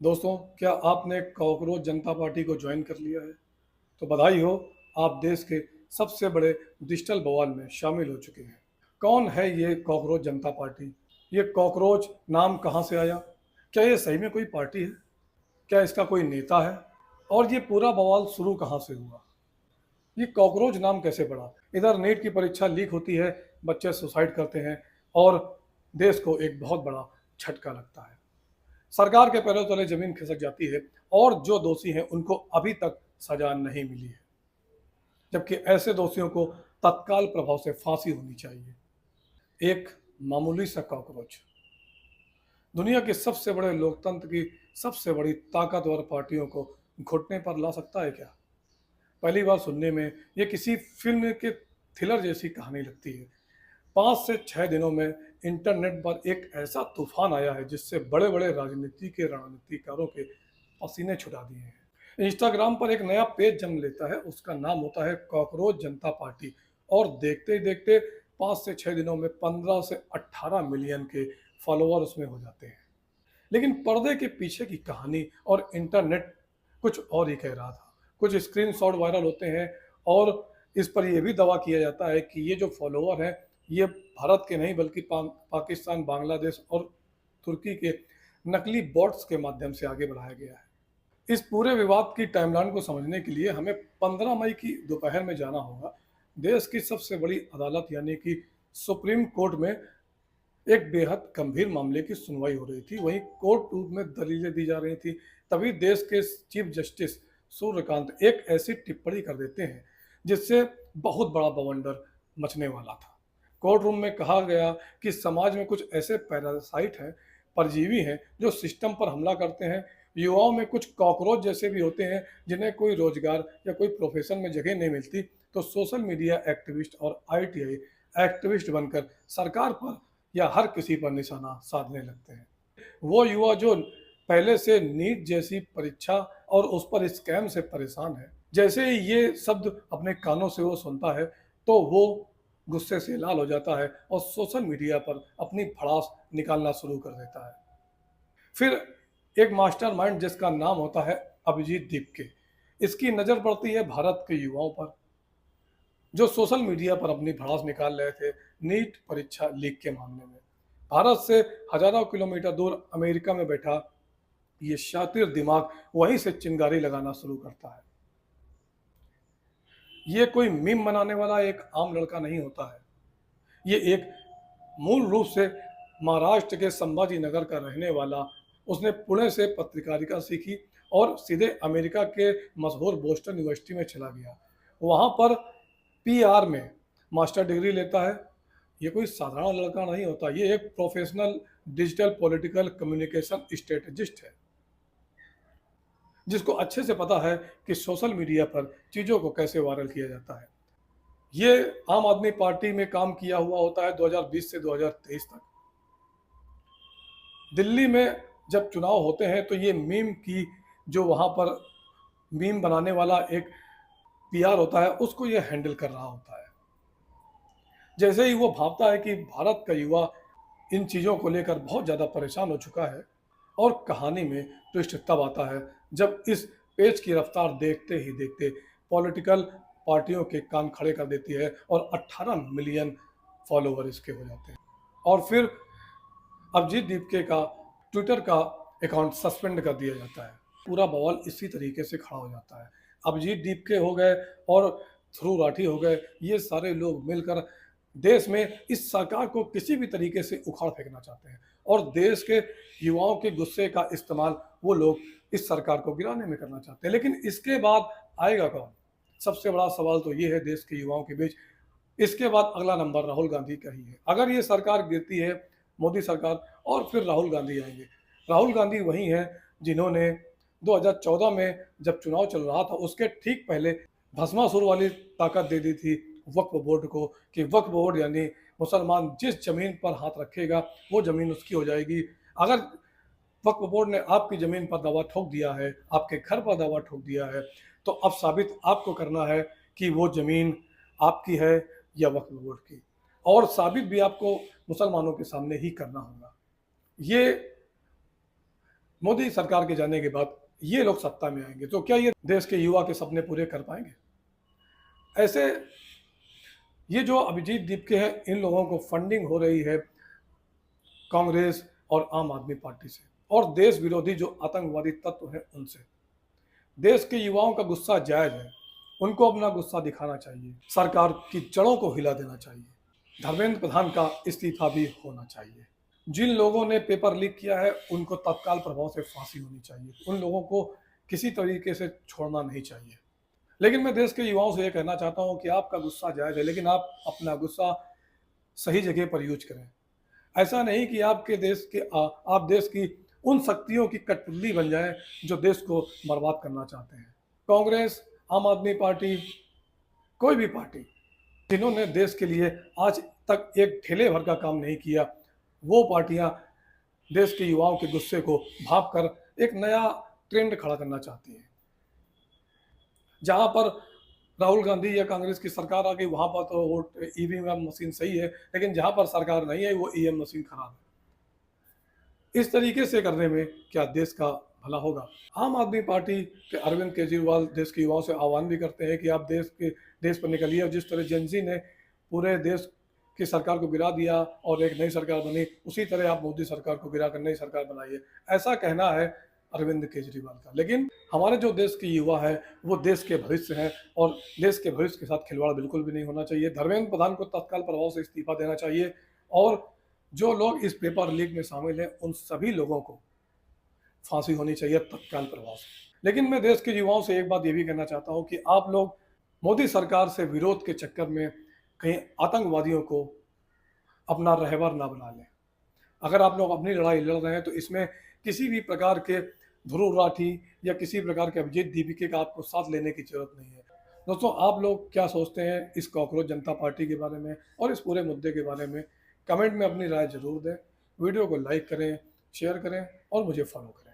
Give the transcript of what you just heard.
दोस्तों, क्या आपने कॉकरोच जनता पार्टी को ज्वाइन कर लिया है? तो बधाई हो, आप देश के सबसे बड़े डिजिटल बवाल में शामिल हो चुके हैं। कौन है ये कॉकरोच जनता पार्टी? ये कॉकरोच नाम कहाँ से आया? क्या ये सही में कोई पार्टी है? क्या इसका कोई नेता है? और ये पूरा बवाल शुरू कहाँ से हुआ? ये कॉकरोच नाम कैसे पड़ा? इधर नीट की परीक्षा लीक होती है, बच्चे सुसाइड करते हैं और देश को एक बहुत बड़ा झटका लगता है। सरकार के पैरों तले जमीन खिसक जाती है और जो दोषी हैं उनको अभी तक सजा नहीं मिली है, जबकि ऐसे दोषियों को तत्काल प्रभाव से फांसी होनी चाहिए। एक मामूली सा कॉकरोच दुनिया के सबसे बड़े लोकतंत्र की सबसे बड़ी ताकतवर पार्टियों को घुटने पर ला सकता है क्या? पहली बार सुनने में ये किसी फिल्म के थ्रिलर जैसी कहानी लगती है। 5 से 6 दिनों में इंटरनेट पर एक ऐसा तूफान आया है जिससे बड़े बड़े राजनीति के रणनीतिकारों के पसीने छुड़ा दिए हैं। इंस्टाग्राम पर एक नया पेज जन्म लेता है, उसका नाम होता है कॉकरोच जनता पार्टी, और देखते ही देखते 5 से 6 दिनों में 15 से 18 मिलियन के फॉलोअर उसमें हो जाते हैं। लेकिन पर्दे के पीछे की कहानी और इंटरनेट कुछ और ही कह रहा था। कुछ स्क्रीनशॉट वायरल होते हैं और इस पर यह भी दावा किया जाता है कि ये जो फॉलोअर हैं ये भारत के नहीं बल्कि पाकिस्तान, बांग्लादेश और तुर्की के नकली बॉट्स के माध्यम से आगे बढ़ाया गया है। इस पूरे विवाद की टाइमलाइन को समझने के लिए हमें 15 मई की दोपहर में जाना होगा। देश की सबसे बड़ी अदालत यानी कि सुप्रीम कोर्ट में एक बेहद गंभीर मामले की सुनवाई हो रही थी। वहीं कोर्ट रूम में दलीलें दी जा रही थी। तभी देश के चीफ जस्टिस सूर्यकांत एक ऐसी टिप्पणी कर देते हैं जिससे बहुत बड़ा बवंडर मचने वाला था। कोर्ट रूम में कहा गया कि समाज में कुछ ऐसे पैरासाइट हैं, परजीवी हैं जो सिस्टम पर हमला करते हैं। युवाओं में कुछ कॉकरोच जैसे भी होते हैं जिन्हें कोई रोजगार या कोई प्रोफेशन में जगह नहीं मिलती, तो सोशल मीडिया एक्टिविस्ट और आईटीआई एक्टिविस्ट बनकर सरकार पर या हर किसी पर निशाना साधने लगते हैं। वो युवा जो पहले से नीट जैसी परीक्षा और उस पर स्कैम से परेशान है, जैसे ही ये शब्द अपने कानों से वो सुनता है तो वो गुस्से से लाल हो जाता है और सोशल मीडिया पर अपनी भड़ास निकालना शुरू कर देता है। फिर एक मास्टरमाइंड जिसका नाम होता है अभिजीत दीपके, इसकी नज़र पड़ती है भारत के युवाओं पर जो सोशल मीडिया पर अपनी भड़ास निकाल रहे थे नीट परीक्षा लीक के मामले में। भारत से हजारों किलोमीटर दूर अमेरिका में बैठा ये शातिर दिमाग वहीं से चिंगारी लगाना शुरू करता है। ये कोई मीम बनाने वाला एक आम लड़का नहीं होता है। ये एक मूल रूप से महाराष्ट्र के संभाजी नगर का रहने वाला, उसने पुणे से पत्रकारिता सीखी और सीधे अमेरिका के मशहूर बोस्टन यूनिवर्सिटी में चला गया। वहाँ पर पीआर में मास्टर डिग्री लेता है। ये कोई साधारण लड़का नहीं होता, ये एक professional digital political communication strategist है जिसको अच्छे से पता है कि सोशल मीडिया पर चीज़ों को कैसे वायरल किया जाता है। ये आम आदमी पार्टी में काम किया हुआ होता है 2020 से 2023 तक। दिल्ली में जब चुनाव होते हैं तो ये मीम की जो वहाँ पर मीम बनाने वाला एक पीआर होता है उसको ये हैंडल कर रहा होता है। जैसे ही वो भाबता है कि भारत का युवा इन चीज़ों को लेकर बहुत ज़्यादा परेशान हो चुका है, और कहानी में ट्विस्ट तब आता है जब इस पेज की रफ्तार देखते ही देखते पॉलिटिकल पार्टियों के कान खड़े कर देती है और 18 मिलियन फॉलोवर इसके हो जाते हैं। और फिर अभिजीत दीपके का ट्विटर का अकाउंट सस्पेंड कर दिया जाता है। पूरा बवाल इसी तरीके से खड़ा हो जाता है। अभिजीत दीपके हो गए और ध्रुव राठी हो गए, ये सारे लोग मिलकर देश में इस सरकार को किसी भी तरीके से उखाड़ फेंकना चाहते हैं और देश के युवाओं के गुस्से का इस्तेमाल वो लोग इस सरकार को गिराने में करना चाहते हैं। लेकिन इसके बाद आएगा कौन? सबसे बड़ा सवाल तो ये है देश के युवाओं के बीच। इसके बाद अगला नंबर राहुल गांधी का ही है। अगर ये सरकार गिरती है, मोदी सरकार, और फिर राहुल गांधी आएंगे। राहुल गांधी वही हैं जिन्होंने 2014 में जब चुनाव चल रहा था उसके ठीक पहले भस्मासुर वाली ताकत दे दी थी वक्फ बोर्ड को कि वक्फ बोर्ड यानी मुसलमान जिस जमीन पर हाथ रखेगा वो जमीन उसकी हो जाएगी। अगर वक्फ बोर्ड ने आपकी जमीन पर दावा ठोक दिया है, आपके घर पर दावा ठोक दिया है, तो अब साबित आपको करना है कि वो जमीन आपकी है या वक्फ बोर्ड की, और साबित भी आपको मुसलमानों के सामने ही करना होगा। ये मोदी सरकार के जाने के बाद ये लोग सत्ता में आएंगे तो क्या ये देश के युवा के सपने पूरे कर पाएंगे? ऐसे ये जो अभिजीत दीपके हैं, इन लोगों को फंडिंग हो रही है कांग्रेस और आम आदमी पार्टी से और देश विरोधी जो आतंकवादी तत्व हैं उनसे। देश के युवाओं का गुस्सा जायज है, उनको अपना गुस्सा दिखाना चाहिए, सरकार की जड़ों को हिला देना चाहिए, धर्मेंद्र प्रधान का इस्तीफा भी होना चाहिए। जिन लोगों ने पेपर लीक किया है उनको तत्काल प्रभाव से फांसी होनी चाहिए, उन लोगों को किसी तरीके से छोड़ना नहीं चाहिए। लेकिन मैं देश के युवाओं से ये कहना चाहता हूँ कि आपका गुस्सा जायज है, लेकिन आप अपना गुस्सा सही जगह पर यूज करें। ऐसा नहीं कि आपके देश के आप देश की उन शक्तियों की कठपुतली बन जाएं जो देश को बर्बाद करना चाहते हैं। कांग्रेस, आम आदमी पार्टी, कोई भी पार्टी जिन्होंने देश के लिए आज तक एक ठेले भर का काम नहीं किया, वो पार्टियां देश के युवाओं के गुस्से को भाप कर एक नया ट्रेंड खड़ा करना चाहती हैं। जहां पर राहुल गांधी या कांग्रेस की सरकार आ गई वहां पर तो वोट ईवीएम मशीन सही है, लेकिन जहां पर सरकार नहीं है वो ईवीएम मशीन खराब है। इस तरीके से करने में क्या देश का भला होगा? आम आदमी पार्टी के अरविंद केजरीवाल देश के युवाओं से आह्वान भी करते हैं कि आप देश पर निकलिए और जिस तरह जेनजी ने पूरे देश की सरकार को गिरा दिया और एक नई सरकार बनी, उसी तरह आप मोदी सरकार को गिरा कर नई सरकार बनाइए, ऐसा कहना है अरविंद केजरीवाल का। लेकिन हमारे जो देश के युवा है वो देश के भविष्य हैं और देश के भविष्य के साथ खिलवाड़ बिल्कुल भी नहीं होना चाहिए। धर्मेंद्र प्रधान को तत्काल प्रभाव से इस्तीफा देना चाहिए और जो लोग इस पेपर लीक में शामिल हैं उन सभी लोगों को फांसी होनी चाहिए तत्काल प्रभाव से। लेकिन मैं देश के युवाओं से एक बात ये भी कहना चाहता हूँ कि आप लोग मोदी सरकार से विरोध के चक्कर में कहीं आतंकवादियों को अपना रहबर ना बना लें। अगर आप लोग अपनी लड़ाई लड़ रहे हैं तो इसमें किसी भी प्रकार के ध्रुव राठी या किसी प्रकार के अभिजीत दीपिके का आपको साथ लेने की जरूरत नहीं है। दोस्तों, आप लोग क्या सोचते हैं इस कॉकरोच जनता पार्टी के बारे में और इस पूरे मुद्दे के बारे में? कमेंट में अपनी राय जरूर दें। वीडियो को लाइक करें, शेयर करें और मुझे फॉलो करें।